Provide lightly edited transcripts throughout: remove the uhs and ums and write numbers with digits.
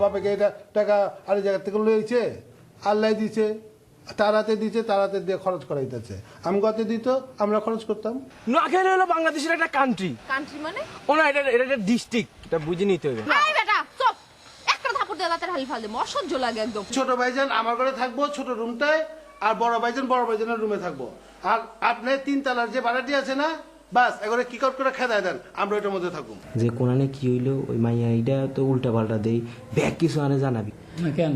বাবাকে এটা টাকা আরেক জায়গা থেকে লইছে, আল্লাহ দিছে, তার হাতে দিছে, তার হাতে দিয়ে খরচ করাইতেছে। আমি কত দিত, আমরা খরচ করতাম। নোয়াখালী হলো বাংলাদেশের একটা কান্ট্রি। কান্ট্রি মানে? ওনা এটা একটা ডিস্ট্রিক্ট, এটা বুঝে নিতে হবে। এই বেটা চুপ, একটা থাপড় দিয়ে দাঁতের হালি ফালদে অসহ্য লাগে একদম। ছোট ভাইজান আমার ঘরে থাকবো ছোট রুমটায়, আর বড় ভাইজানের রুমে থাকবো। আর আপনি 3 তলার যে ভাড়াটি আছে না, বাস এগুলো কি করে খেদায় দেন, আমরা ওইটার মধ্যে থাকবো। যে কোনানে কি হইলো ওই মাইয়া এইটা তো উল্টা পাল্টা দেই, ব্যাগ কিছু আনে জানাবি না। কেন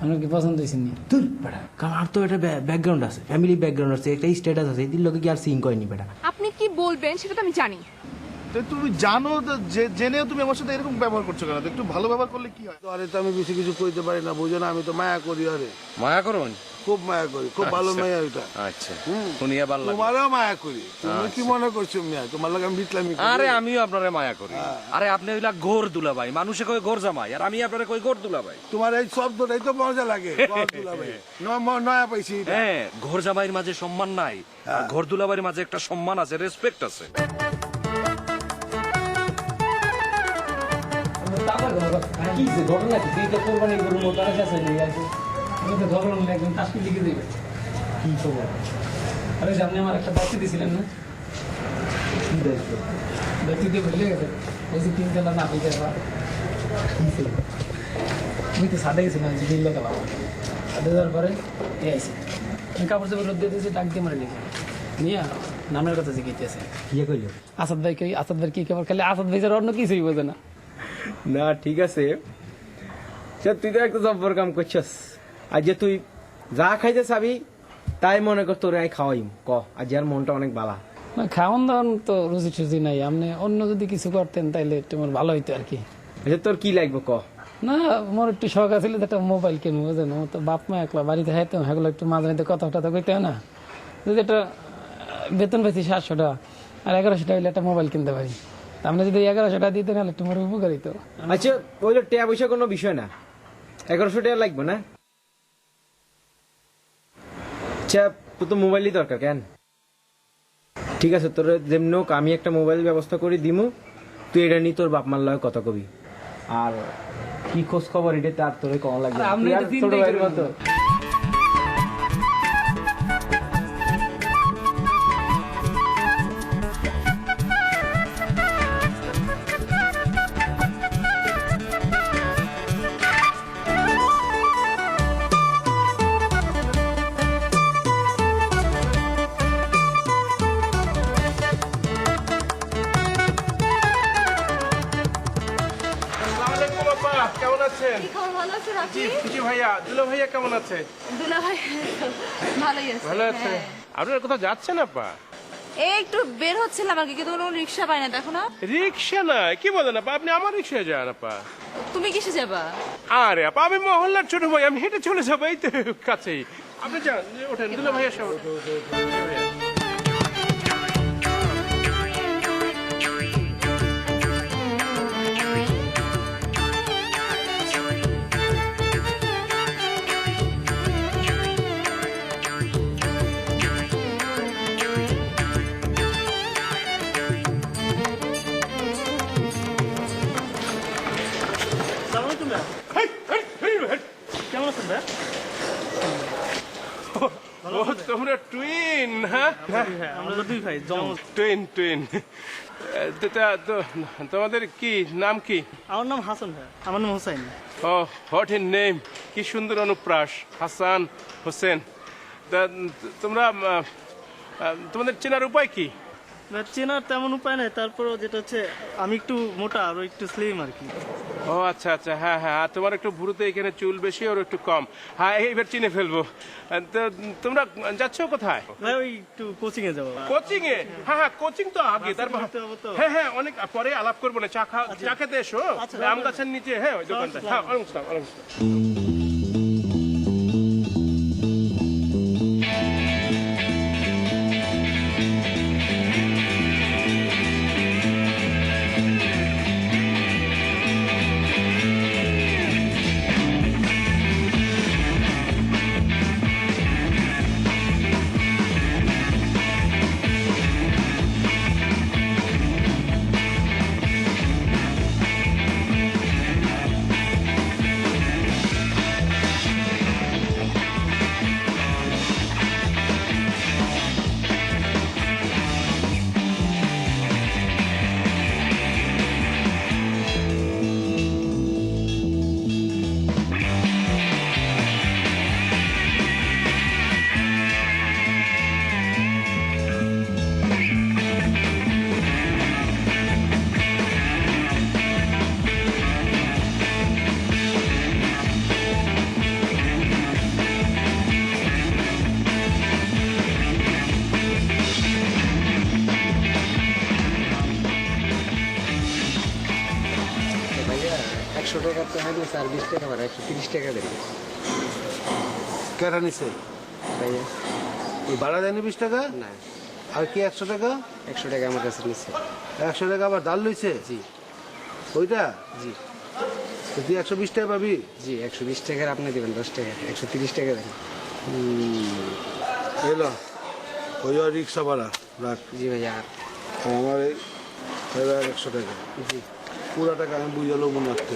আমার কি পছন্দ হয়েছে নি? তুই বেটা, কারণ আর তো একটা ব্যাকগ্রাউন্ড আছে, ফ্যামিলি ব্যাকগ্রাউন্ড আছে, একটা স্ট্যাটাস আছে, এই লোকে কি আর সিং করেনি বেটা। আপনি কি বলবেন সেটা তো আমি জানি। তুমি জানো জেনেও তুমি আমার সাথে এরকম ব্যবহার করছো কেন? একটু ভালো ব্যবহার করলে কি হয়? আরে তো আমি বেশি কিছু কইতে পারি না, বুঝো না, আমি তো মায়া করি। আরে মায়া করো? খুব মায়া করি, খুব ভালো মায়া ওইটা। আচ্ছা, শুনিয়া ভালো লাগলো। তোমারও মায়া করি, তুমি কি মনে করছো মিয়া তোমার লাগে আমি বিটলামি করি? আরে আমিও আপনারে মায়া করি। আরে আপনি হইলা গোর দুলাভাই, মানুষে কই গোর জামাই, আর আমি আপনারে কই গোর দুলাভাই। তোমার এই শব্দটাই তো মজা লাগে, নয়া পাইছি। হ্যাঁ, ঘোর জামাইয়ের মাঝে সম্মান নাই, আর ঘোর দুলাভাইয়ের মাঝে একটা সম্মান আছে, রেসপেক্ট আছে। ঘটনা কি? তুই তো কোরবানি গরুর মতো আছে আমি তো ধরলাম না, একদম টাস্কি লিখে দেবে। কি খবর? আরে আপনি আমার একটা বাচ্চা দিয়েছিলেন না? বাচ্চা দিয়ে ভুলে গেছে, বলছি 3 তলা না পেয়ে যাবা। আমি তো সাদা গেছিলাম, বিল লাগালাম, সাদা দেওয়ার পরে এ আইসি আমি কাপড় চাপড় রোদ দিতেছি, ডাক দিয়ে মারে লিখে নিয়ে নামের কথা জিজ্ঞেস ইয়ে কইলো আসাদ ভাই কই, আসাদ ভাই কি খবর? খালি আসাদ ভাই ছাড়া অন্য কিছুই বোঝে না। না ঠিক আছে, তুই তো একটা জব্বর কাম করছস। আর যে তুই যা খাইতে চাবি তাই মনে কর তোরে আমি খাওয়াইম, ক আজ আর মনটা অনেক বালা। না খাওয়ান দাওয়ান তো রুচি টুচি নাই, আপনি অন্য যদি কিছু করতেন তাইলে তোমার ভালো হইতো আর কি। আচ্ছা তোর কি লাগবে ক? না মোর একটু শখ আছে একটা মোবাইল কিনবো, বুঝলেন? আমার তো বাপ মা একলা বাড়িতে খাইতাম, সেগুলো একটু মাঝে মাঝে কথা টথা কইতে হয় না। যদি একটা বেতন পাইছি 700 টাকা, আর 1100 টাকা হইলে একটা মোবাইল কিনতে পারি। আপনি যদি 1100 টাকা দিতেন তাহলে একটু মোর উপকার হইতো। আচ্ছা ওইটা টাকা পয়সা কোনো বিষয় না, 1100 টাকা লাগবে না। আচ্ছা তোর তো মোবাইলই দরকার কেন? ঠিক আছে, তোর যেমন হোক আমি একটা মোবাইল ব্যবস্থা করে দিমু, তুই এটা নিয়ে তোর বাপ মার লয় কথা কবি। আর কি খোঁজ খবর এটা তার তোরে কম লাগবে, আপনি তো ছোট ভাইয়ের মতো। কেমন আছেন? কি খবর, ভালো আছেন আপনি? জি ভাইয়া, দুলা ভাইয়া কেমন আছে? দুলা ভাই ভালোই আছে। ভালো আছে। হ্যাঁ। আপনারা কোথাও যাচ্ছেন আপা? এই একটু বের হচ্ছিলাম আর কি, কিন্তু কোনো রিক্সা পাই না, দেখো না। রিক্সা নাই? কি বলেন আপা, আপনি আমার রিক্সায় যান আপা। তুমি কিসে যাবা? আরে আপা আমি মহল্লার ছোট ভাই, আমি হেঁটে চলে যাবো, এই তো কাছেই। আপনি যান, ওঠেন, দুলা ভাইয়া সব কেমন আছেন ভাই? তোমরা টুইন? হ্যাঁ আমরা দুই ভাই, জমজ। টুইন। তোমাদের কি নাম কি? আমার নাম হাসান ভাই। আমার নাম হোসাইন। ও হোয়াট ইন নেম, কি সুন্দর অনুপ্রাস, হাসান হোসেন। তোমরা তোমাদের চেনার উপায় কি? চেনার তেমন উপায় নাই, তারপরও যেটা হচ্ছে আমি একটু মোটা আর একটু স্লিম আর কি। ও আচ্ছা, হ্যাঁ, আর তোমার একটু ভুরুতে এখানে চুল বেশি, ওর একটু কম। হ্যাঁ এইবার চিনে ফেলবো। তোমরা যাচ্ছ কোথায়? ভাই ওই একটু কোচিং এ যাবো। কোচিং এ? হ্যাঁ কোচিং তো আগে, তারপর হ্যাঁ অনেক পরে আলাপ করবো না। চা খেতে এসো আম গাছের নিচে, হ্যাঁ ওই দোকানটা। হ্যাঁ অলমোস্ট। টাকা দিয়ে স্যার 20 টাকা ভাড়া 130 টাকা দেবে কেটা নিছে ভাইয়া। ওই ভাড়া দেয়নি 20 টাকা না আর কি 100 টাকা 100 টাকা আমার কাছে নিচ্ছে। 100 টাকা আবার ডাল লইছে জি ওইটা জি তো তুই 120 টাকা পাবি জি 120 টাকার আপনি দেবেন 10 টাকা 130 টাকা দেন। এলো ওই রিক্সা ভাড়া রাখ জি ভাইয়া। আমার এই 100 টাকা জি পুরা টাকা আমি বুঝে লোবো না থেকে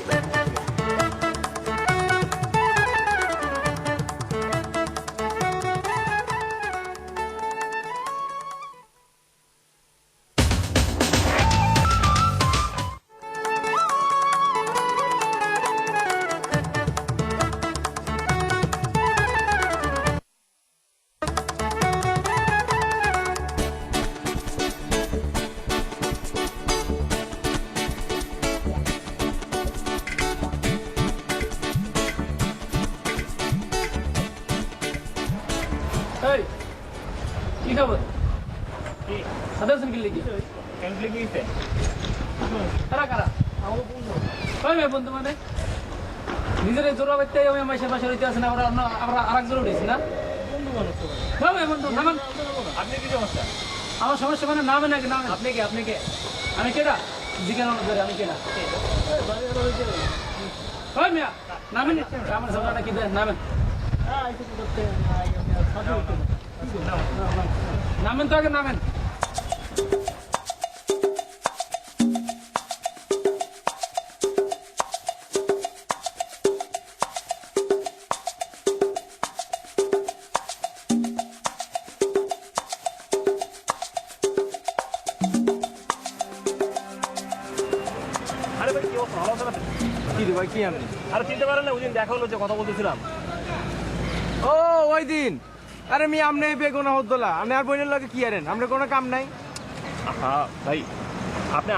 এই কি খবর সাদা হোসেন কি লিখি কারা কারা ওই মেয়ে বন্ধু মানে নিজের জোড়া বাড়তে আমি মাসে মাসে রইতে আছেন আমরা আমরা আরেক জোড়া উঠেছি না বন্ধু নামান আপনি কি সমস্যা আমার সমস্যা মানে নামে নাকি নামে আপনি কে আমি কেডা জিজ্ঞাসা ধরে আমি কেডা ওই মিয়া নামেন আমার ঝগড়াটা কি দেন নামেন নামেন তো আগে নামেন আরে ভাই কি অবস্থা ভালো আছেন আপনি? কি রে ভাই কি আমি আরে চিনতে পারেন না ওই দিন দেখা হলো যে কথা বলতেছিলাম ও ওই দিন আরে মি আমনে বেগুনা হদ্দলা আমি আর বইনের লাগে কি আরেন আমরা কোনো কাম নাই হ্যাঁ ভাই আপনি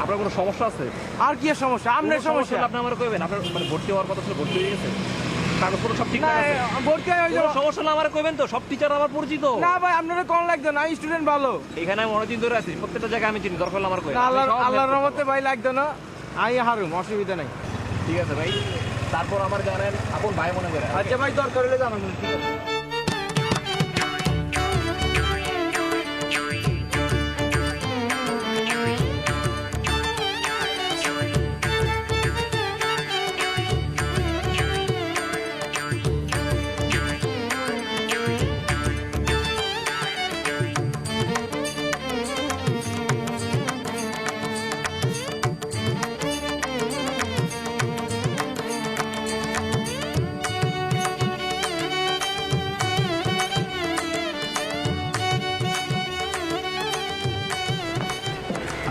আপনার কোনো সমস্যা আছে আর কি সমস্যা আমনের কোনো সমস্যা হলে আপনি আমার কইবেন আপনার মানে ভর্তি হওয়ার কথা ছিল ভর্তি হয়ে গেছে কাগজপত্র সব ঠিক না আছে ভর্তি হয়ে কোনো সমস্যা হলে আমার কইবেন তো সব টিচার আমার পরিচিত না ভাই আপনারা কোন লাগতো না স্টুডেন্ট ভালো এখানে আমি অনেকদিন ধরে আছি প্রত্যেকটা জায়গায় আমি চিনি দরকার হলে আমার কই না আল্লাহর রহমতে ভাই লাগতো না আই হারুম অসুবিধা নাই ঠিক আছে ভাই তারপর আমার জানেন আপন ভাই মনে করে আচ্ছা ভাই দরকার হলে জানাবেন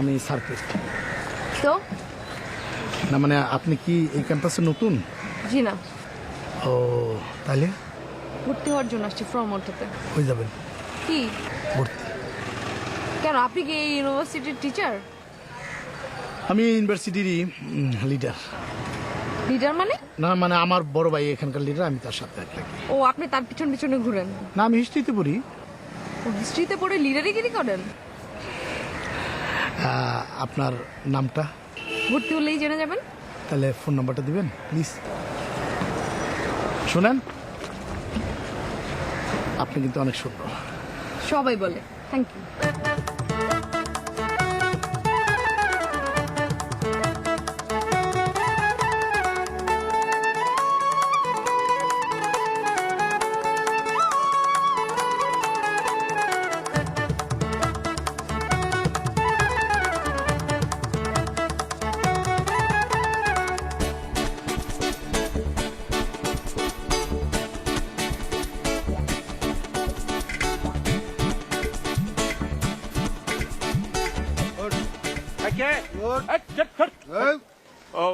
আমি সার্কিট তো না মানে আপনি কি এই ক্যাম্পাসে নতুন জি না ও তাহলে ভর্তি হওয়ার জন্য আসছি ফর্ম ওঠাতে হয়ে যাবেন কি ভর্তি কেন আপনি কি এই ইউনিভার্সিটির টিচার আমি ইউনিভার্সিটিরই লিডার লিডার মানে না মানে আমার বড় ভাই এখানকার লিডার আমি তার সাথে থাকি ও আপনি তার পিছন পিছনে ঘুরেন না আমি হিস্ট্রিতে পড়ি ও হিস্ট্রিতে পড়ে লিডারিগিরি করেন আপনার নামটা ভর্তি হলেই জেনে যাবেন তাহলে ফোন নাম্বারটা দিবেন প্লিজ শোনেন আপনি কিন্তু অনেক সুন্দর সবাই বলে থ্যাংক ইউ ও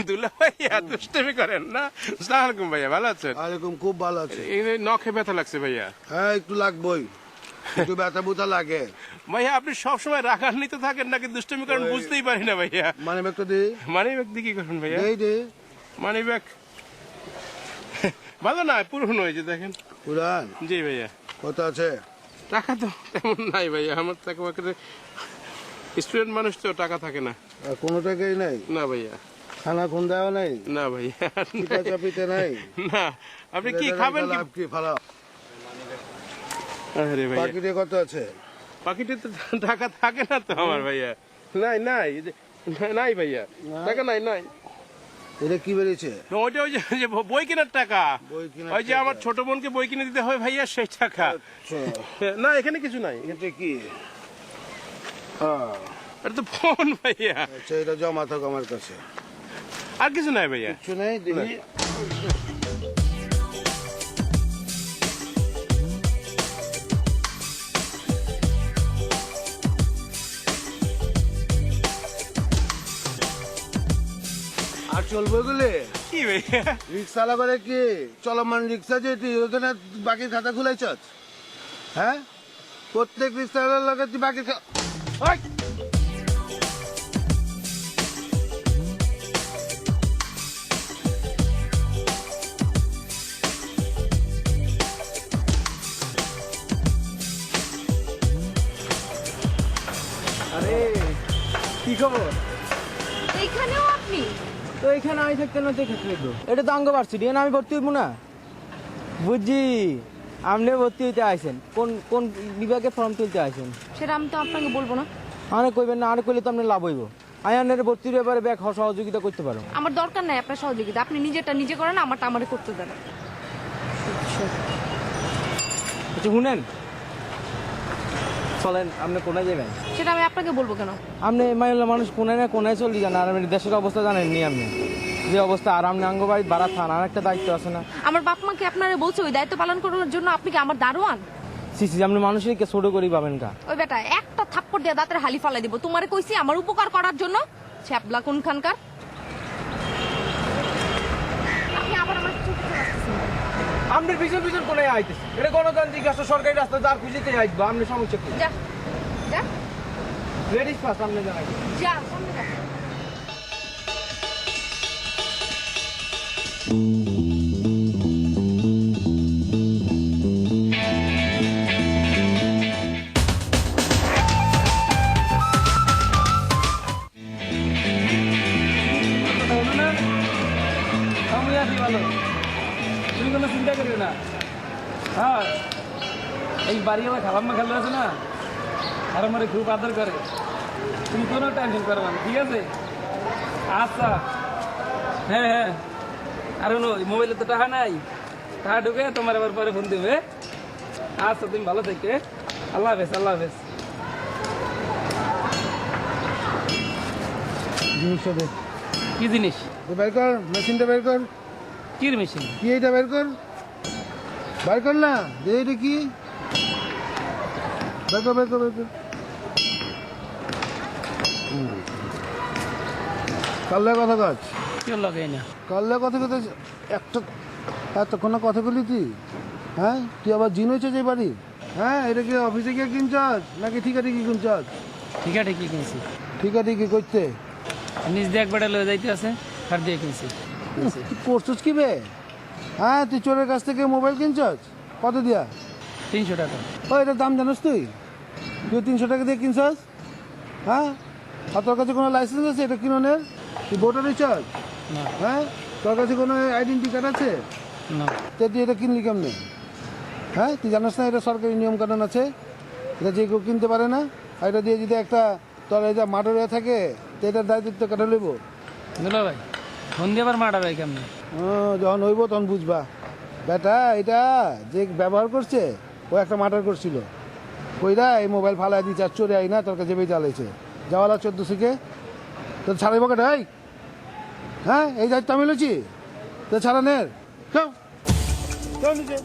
দুলা ভাইয়া দুষ্টামি করেন না আসসালামু আলাইকুম ভাইয়া ভালো আছেন আলাইকুম খুব ভালো আছে এই নখে ব্যথা লাগছে ভাইয়া হ্যাঁ একটু লাগবেই একটু ব্যথা বুথা লাগে ভাইয়া আপনি সবসময় রাগান্বিত থাকেন নাকি দুষ্টামি করেন বুঝতেই পারি না ভাইয়া মানে ব্যাগটা দে মানি ব্যাগ দিয়ে কি করেন ভাইয়া দেই দে মানি ব্যাগ ভালো না পুরনো হয়েছে দেখেন পুরান জি ভাইয়া কত আছে টাকা তো তেমন নাই ভাইয়া আমার টাকা স্টুডেন্ট মানুষ তো টাকা থাকে না আর কোনো টাকাই নাই না ভাইয়া খানা খুন দেওয়া নাই, না ভাইয়া পিঠা চাপিতে নাই। না আপনি কি খাবেন কি? লাভ কি ফালাও। আরে ভাইয়া পাখিতে কত আছে? পাখিতে তো টাকা থাকে না তো আমার ভাইয়া। নাই নাই এই যে- নাই ভাইয়া, টাকা নাই নাই। এটা কি বেরিয়েছে? না, ওইটা ওই যে বই কেনার টাকা, বই কেনার ওই যে আমার ছোট বোনকে বই কিনে দিতে হয় ভাইয়া, সেই টাকা। না এখানে কিছু নাই, এটা কি? হ্যাঁ, এটা তো ফোন ভাইয়া, আচ্ছা এটা জমা থাক আমার কাছে। আর কিছু নাই ভাইয়া। কিছু নেই, দেখি। আর চলবে এগুলি? কি ভাইয়া? রিক্সাওয়ালা করে কি চলমান রিক্সা যেটি ওখানে বাকির খাতা খুলাইছ? হ্যাঁ, প্রত্যেক রিক্সাওয়ালার লগে তুই বাকির ওই! আরে কি খবর? এইখানেও আপনি? তো এখানে আমি থাকতে না দেখে থাকবো, এটা তো অঙ্গভার্সিটি, না আমি ভর্তি হইব না? বুঝছি, আপনি ভর্তি হইতে আইছেন, কোন কোন বিভাগে ফর্ম তুলতে আইছেন? সেটা আমি তো আপনাকে বলবো না। আরে কইবেন না, আরে কইলে তো আপনার লাভ হইব। আয়ানের ভর্তির ব্যাপারে ব্যাগ সহযোগিতা করতে পারো। আমার দরকার নাই আপনার সহযোগিতা, আপনি নিজেরটা নিজে করেন, আমারটা আমারে করতে দেন। আচ্ছা শুনেন, চলেন আপনি কোনায় যাবেন? সেটা আমি আপনাকে বলবো কেন? আপনি মাইলা মানুষ কোনায় না কোনায় চলি জান, আর আপনি দেশের অবস্থা জানেননি আপনি যে অবস্থা, আর আপনি আঙ্গবাড়ি বাড়া থান, আর একটা দায়িত্ব আছে না? আমার বাপ মাকে আপনারা বলছে ওই দায়িত্ব পালন করার জন্য আপনি কি আমার দারোয়ান? সিসি আপনি মানুষের কে ছোট করি পাবেন কা? ওই বেটা একটা থাপ্পড় দিয়ে দাঁতের হালি ফালাই দিব। তোমারে কইছি আমার উপকার করার জন্য, ছ্যাপলা কোনখানকার। আপনি আবার আমার চোখে চলে আসতেছেন। আপনার পিছন পিছন কোনায় আইতেছে, এটা গণতান্ত্রিক রাষ্ট্র, সরকারি রাস্তা, যার খুঁজিতে আইবো, আপনি সমস্যা কি? যা যা লেডিস ফার্স্ট আপনি জানাই। যা সামনে যা। আমি আছি ভালো, তুমি কোনো চিন্তা করিও না। হ্যাঁ, এই বাড়িওয়ালা খালাম্মা খেলে আছে না, আর আমার খুব আদর করে, তুমি কোনো টেনশন করবে না, ঠিক আছে? আচ্ছা, হ্যাঁ হ্যাঁ, আর মোবাইলে তো টাকা নাই, টাকা ঢুকে তোমার আবার পরে ফোন দেবে। আচ্ছা তুমি ভালো থেকে, আল্লাহ হাফেজ, আল্লাহ হাফেজ। জিনিসটা দে। কি জিনিস? বের কর, মেশিনটা বের কর। কি মেশিন? কি এটা বের কর, বের কর না, দে এটা কি? বের কর বের কর বের কর। কাল্লা কথা কাজ, কেউ লাগাই না। কাল্লা কথা কথা একটা এতক্ষণ কথা বলি তুই? হ্যাঁ, তুই আবার জিন হয়েছে যে বাড়ি? হ্যাঁ, এটা কি অফিসে গিয়ে কিনছস নাকি ঠিকাটি কি কিনছস? ঠিক আছে, কি কিনছি? ঠিকাটি কি করতে? নিজ দিয়ে একবারে লয়ে যাইতে আছে, আর দিয়ে কিনছি। তুই করছস কি বে? হ্যাঁ, তুই চোরের কাছ থেকে মোবাইল কিনছস কত দিয়া? 300 টাকা। ও এটার দাম জানোস তুই? তুই 300 টাকা দিয়ে কিনছস? হ্যাঁ, আর তোর কাছে কোনো লাইসেন্স আছে এটা কিনোনের? তুই ভোটার রিচার্জ? না হ্যাঁ, তোর কাছে কোনো আইডেন্টি কার্ড আছে? না, তো তুই এটা কিনলি কেমনে? হ্যাঁ, তুই জানাস না এটা সরকারি নিয়ম কানুন আছে, এটা যে কেউ কিনতে পারে না। আর এটা দিয়ে যদি একটা তোর এটা মার্ডার হয়ে থাকে তো এটার দায়িত্ব কেটে লইব। দুলা ভাই ফোন দিয়ে আবার মারা ভাই কেমনি? যখন হইব তখন বুঝবা। বেটা এটা যে ব্যবহার করছে ও একটা মার্ডার করছিল, কইরা এই মোবাইল ফালাই দিচ্ছে আর চোরে আই না তোর কাছে বেয়ে চালাইছে যাওয়ালা 14 থেকে তোর ছাড়াইব কেটে? হ্যাঁ, এই দায়িত্ব আমি লইছি তো ছাড়ানের। চল চল নিচে।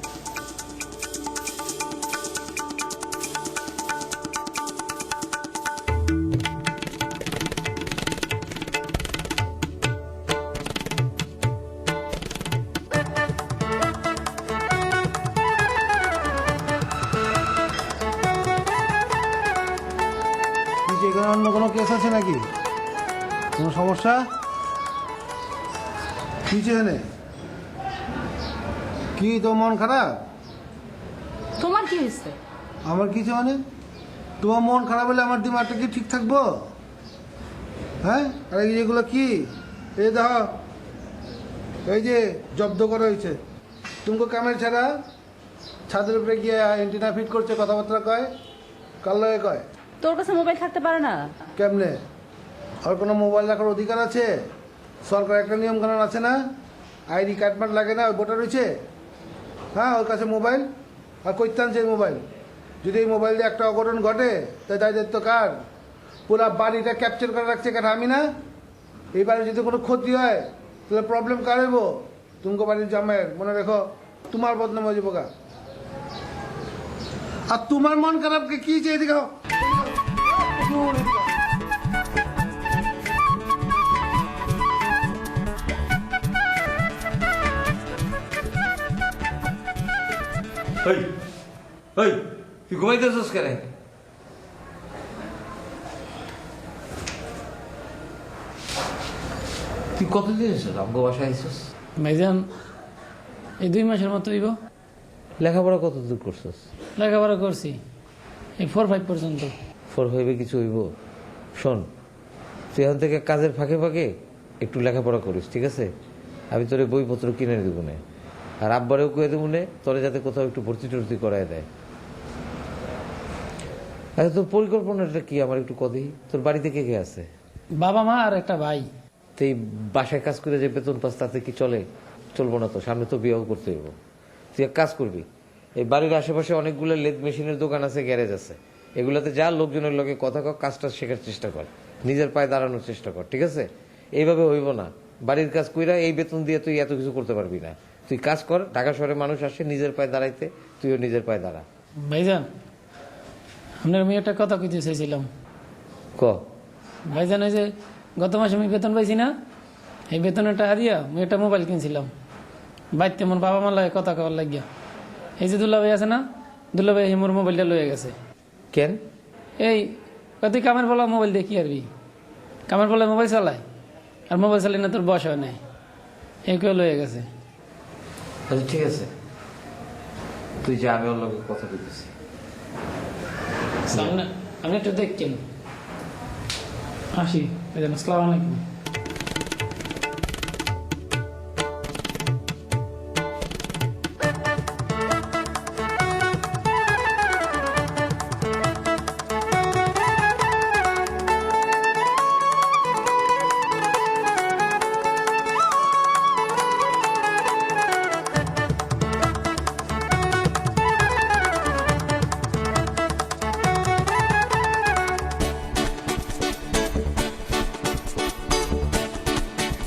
এখানে অন্য কোনো কেস আছে নাকি? কোনো সমস্যা? কি চেনে? কি তোর মন খারাপ? তোমার কি হয়েছে? আমার কিছু মানে তোমার মন খারাপ হলে আমার দিমাগটা কি ঠিক থাকবো? হ্যাঁ, আর এগুলো কি এই দেখো, এই যে জব্দ করা হয়েছে। তুমको কামের ছাড়া ছাদের উপরে গিয়ে এন্টিনা ফিট করছে, কথাবার্তা কয়, কার লগে কয়? তোর কাছে মোবাইল থাকতে পারে না? কেমনে? আর কোনো মোবাইল রাখার অধিকার আছে? সরকার একটা নিয়ম কানুন আছে না? আইডি কার্ড মার্ড লাগে না, ওই ভোটার রয়েছে, হ্যাঁ, ওর কাছে মোবাইল। আর কইতে আনছে এই মোবাইল? যদি এই মোবাইল দিয়ে একটা অঘটন ঘটে তাই দায়িত্ব কার? পুরা বাড়িটা ক্যাপচার করে রাখছে কেন? আমি না? এই বাড়ির যদি কোনো ক্ষতি হয় তাহলে প্রবলেম কার হইব? তুমকো বাড়ির জামাইয়ের। মনে রেখো, তোমার বদনাম হয়ে যাবো গা। আর তোমার মন খারাপকে কি চেয়ে দিকে ওই ওই তুই ঘুমাইতেছিস কেন? তুই কতদিন এসেছিস আমগো বাসায় আইসিস? ভাইজান এই 2 মাসের মতো হইব। লেখাপড়া কত দূর করছিস? লেখাপড়া করছি এই 4-5 পর্যন্ত। ফর হইবে কিছু হইব? শোন, তুই এখান থেকে কাজের ফাঁকে ফাঁকে একটু লেখাপড়া করিস, ঠিক আছে? আমি তোর বইপত্র কিনে দেবো না, আর আব্বারেও কয়ে দেবো না তোরে যাতে কোথাও একটু ভর্তি টর্তি করায় দেয়। আচ্ছা, তোর পরিকল্পনাটা কি আমার একটু কদি? তোর বাড়িতে কে কে আছে? বাবা মা আর একটা ভাই। তো এই বাসায় কাজ করে যে বেতন পাস তাতে কি চলে? চলবো না তো, সামনে তো বিয়েও করতে হইব। তুই এক কাজ করবি, এই বাড়ির আশেপাশে অনেকগুলো লেদ মেশিনের দোকান আছে, গ্যারেজ আছে, এগুলোতে যা লোকজনের লগে কথা কর, কাজটা শেখার চেষ্টা কর, নিজের পায়ে দাঁড়ানোর চেষ্টা কর, ঠিক আছে? এইভাবে হইব না। বাড়ির কাজ কইরা এই বেতন দিয়ে তুই এত কিছু করতে পারবি না। তুই কাজ কর, ঢাকা শহরে মানুষ আসে নিজের পায়ে দাঁড়াইতে, তুইও নিজের পায়ে দাঁড়া। ভাইজান আপনার আমি একটা কথা কইতে চাইছিলাম। ক। ভাইজান ওই যে গত মাসে আমি বেতন পাইছি না, এই বেতনের টাকা দিয়া আমি একটা মোবাইল কিনছিলাম। বাইতে মোর বাবা মার লাগে কথা কবার লাগিয়া। এই যে দুলাভাই আছে না, দুলাভাই মোর মোবাইলটা লয়ে গেছে। কেন? এই তুই কামের বলা মোবাইল দিয়ে কি আরবি? কামের বলা মোবাইল চালায়, আর মোবাইল চালাই না তোর বয়স হয় নাই, এই কেউ লয়ে গেছে। আচ্ছা ঠিক আছে, তুই যা, আমি ওর লগে কথা বলতেছি। আপনি একটু দেখছেন। আসি, আসসালামু আলাইকুম।